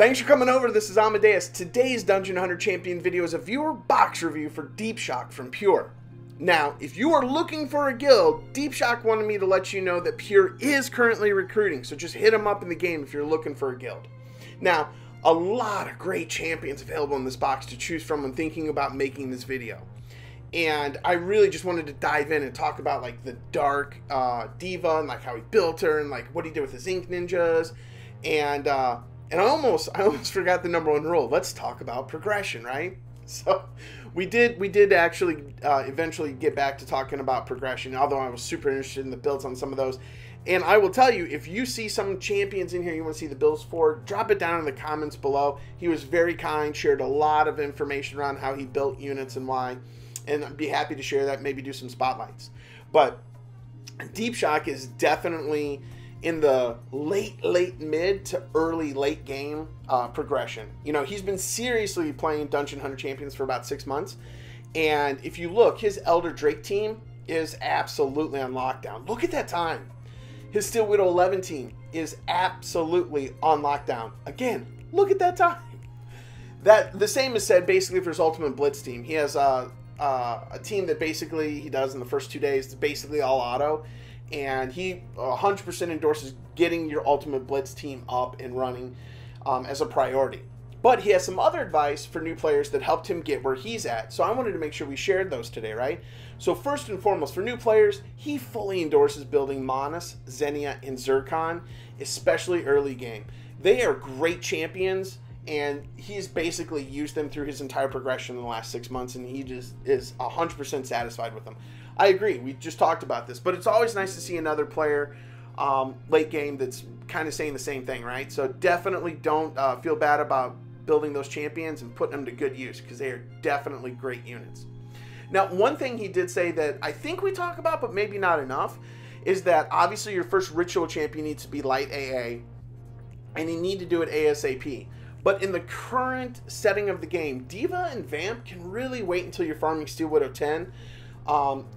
Thanks for coming over. This is Amodeus. Today's Dungeon Hunter Champion video is a viewer box review for DeepShock from Pure. Now, if you are looking for a guild, DeepShock wanted me to let you know that Pure is currently recruiting, so just hit them up in the game if you're looking for a guild. Now, a lot of great champions available in this box to choose from when thinking about making this video. And I really just wanted to dive in and talk about like the Dark Diva and like how he built her and like what he did with his Ink Ninjas. And I almost forgot the #1 rule. Let's talk about progression, right? So we did actually eventually get back to talking about progression, although I was super interested in the builds on some of those. And I will tell you, if you see some champions in here you want to see the builds for, drop it down in the comments below. He was very kind, shared a lot of information around how he built units and why, and I'd be happy to share that, maybe do some spotlights. But DeepShock is definitely in the late mid to early late game progression. You know, he's been seriously playing Dungeon Hunter Champions for about 6 months, and if you look, his Elder Drake team is absolutely on lockdown. Look at that time. His Steel Widow 11 team is absolutely on lockdown. Again, look at that time. That the same is said basically for his Ultimate Blitz team. He has a team that basically he does in the first 2 days. It's basically all auto. And he 100% endorses getting your Ultimate Blitz team up and running as a priority. But he has some other advice for new players that helped him get where he's at. So I wanted to make sure we shared those today, right? So first and foremost, for new players, he fully endorses building Manus, Xenia, and Zircon, especially early game. They are great champions, and he's basically used them through his entire progression in the last 6 months, and he just is 100% satisfied with them. I agree, we just talked about this, but it's always nice to see another player late game that's kind of saying the same thing, right? So definitely don't feel bad about building those champions and putting them to good use, because they are definitely great units. Now, one thing he did say that I think we talk about, but maybe not enough, is that obviously your first ritual champion needs to be light AA, and you need to do it ASAP. But in the current setting of the game, Diva and Vamp can really wait until you're farming Steel Widow 10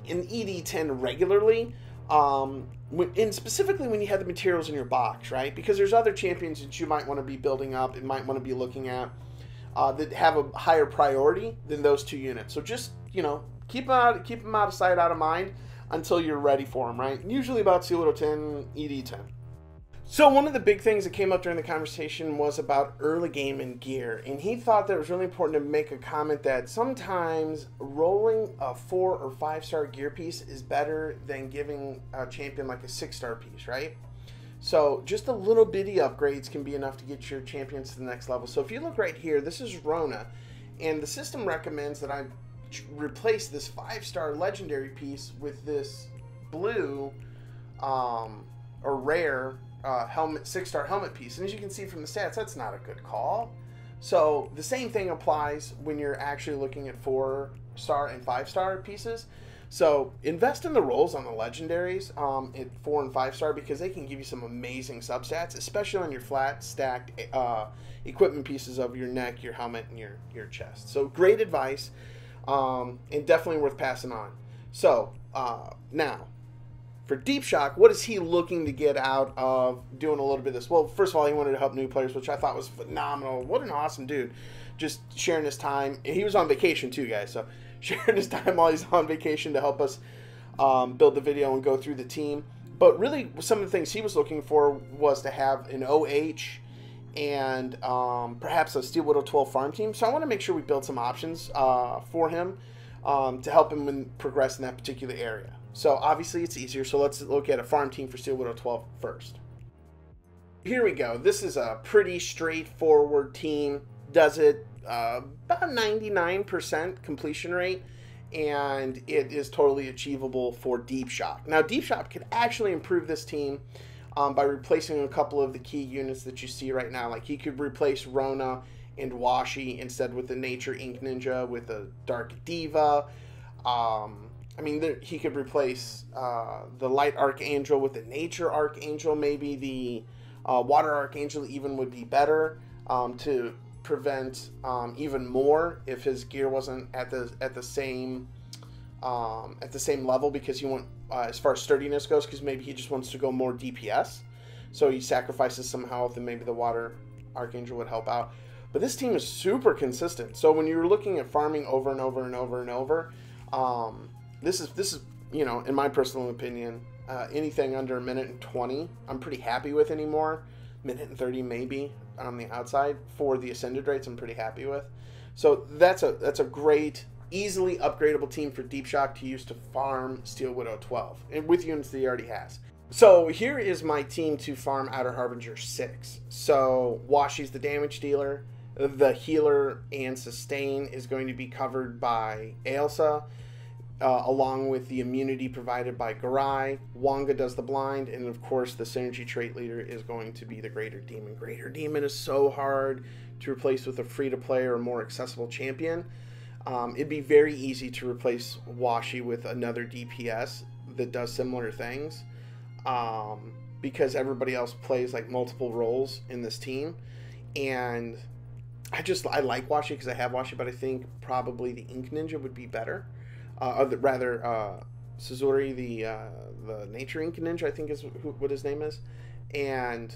in ED10 regularly, and specifically when you have the materials in your box, right? Because there's other champions that you might want to be building up and might want to be looking at that have a higher priority than those two units. So just, you know, keep them out of sight, out of mind until you're ready for them, right? Usually about Steel Widow 10, ED10. So one of the big things that came up during the conversation was about early game and gear, and he thought that it was really important to make a comment that sometimes rolling a 4 or 5-star gear piece is better than giving a champion like a 6-star piece, right? So just a little bitty upgrades can be enough to get your champions to the next level. So if you look right here, this is Rota, and the system recommends that I replace this 5-star legendary piece with this blue or rare helmet 6-star helmet piece, and as you can see from the stats, that's not a good call. So the same thing applies when you're actually looking at 4-star and 5-star pieces. So invest in the rolls on the legendaries at 4 and 5-star, because they can give you some amazing substats, especially on your flat stacked equipment pieces of your neck, your helmet, and your chest. So great advice, and definitely worth passing on. So now, for DeepShock, what is he looking to get out of doing a little bit of this? Well, first of all, he wanted to help new players, which I thought was phenomenal. What an awesome dude. Just sharing his time. He was on vacation too, guys, so sharing his time while he's on vacation to help us build the video and go through the team. But really, some of the things he was looking for was to have an OH and perhaps a Steel Widow 12 farm team. So I want to make sure we build some options for him to help him progress in that particular area. So obviously it's easier, so let's look at a farm team for Steel Widow 12 first. Here we go. This is a pretty straightforward team. Does it about 99% completion rate, and it is totally achievable for DeepShock. Now DeepShock could actually improve this team by replacing a couple of the key units that you see right now. Like he could replace Rona and Washi instead with the Nature Ink Ninja with a Dark Diva. I mean, he could replace the Light Archangel with the Nature Archangel. Maybe the Water Archangel even would be better to prevent even more if his gear wasn't at the same level, because he went as far as sturdiness goes, because maybe he just wants to go more DPS. So he sacrifices some health, and maybe the Water Archangel would help out. But this team is super consistent. So when you're looking at farming over and over and over and over, this is you know, in my personal opinion, anything under 1:20, I'm pretty happy with anymore. 1:30 maybe on the outside for the ascended rates, I'm pretty happy with. So that's a great, easily upgradable team for DeepShock to use to farm Steel Widow 12, and with units that he already has. So here is my team to farm Outer Harbinger 6. So Washi's the damage dealer. The healer and sustain is going to be covered by Ailsa, along with the immunity provided by Garai. Wanga does the blind, and of course the synergy trait leader is going to be the Greater Demon. Greater Demon is so hard to replace with a free-to-play or more accessible champion. It'd be very easy to replace Washi with another DPS that does similar things, because everybody else plays like multiple roles in this team. And I like Washi because I have Washi, but I think probably the Ink Ninja would be better. Suzuri, the Nature Ink Ninja, I think is what his name is. And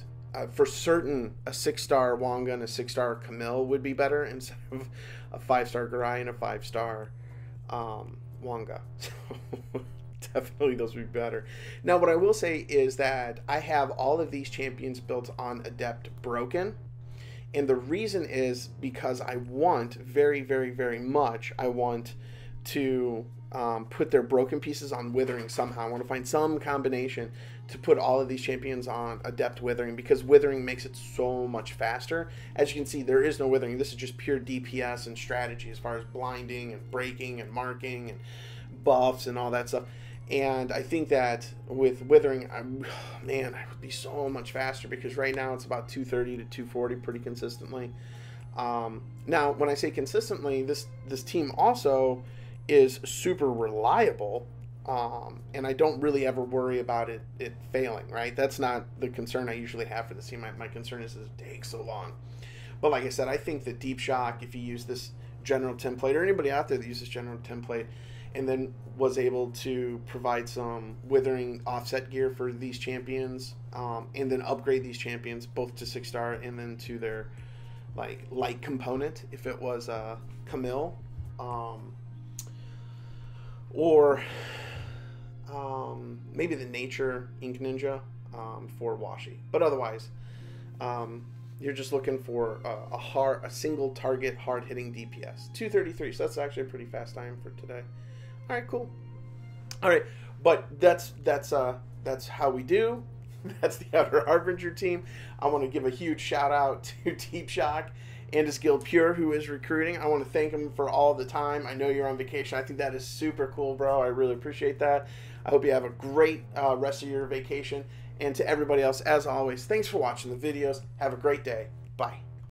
for certain, a 6-star Wanga and a 6-star Camille would be better instead of a 5-star Garai and a 5-star Wanga. So definitely those would be better. Now, what I will say is that I have all of these champions built on Adept Broken. And the reason is because I want very, very, very much, I want to put their broken pieces on Withering somehow. I want to find some combination to put all of these champions on Adept Withering, because Withering makes it so much faster. As you can see, there is no Withering. This is just pure DPS and strategy as far as blinding and breaking and marking and buffs and all that stuff. And I think that with Withering, man, I would be so much faster, because right now it's about 230 to 240 pretty consistently. Now, when I say consistently, this team also is super reliable, and I don't really ever worry about it failing, right? That's not the concern I usually have for this team. My concern is it takes so long. But like I said, I think that DeepShock, if you use this general template, or anybody out there that uses general template, and then was able to provide some Withering offset gear for these champions, and then upgrade these champions both to 6-star and then to their like light component if it was Camille, or maybe the Nature Ink Ninja for Washi. But otherwise, you're just looking for a single target hard hitting DPS. 233, so that's actually a pretty fast time for today. All right, cool. All right, but that's how we do. That's the Outer Harbinger team. I want to give a huge shout out to DeepShock and his guild Pure, who is recruiting. I want to thank him for all the time. I know you're on vacation. I think that is super cool, bro. I really appreciate that. I hope you have a great rest of your vacation. And to everybody else, as always, thanks for watching the videos. Have a great day. Bye.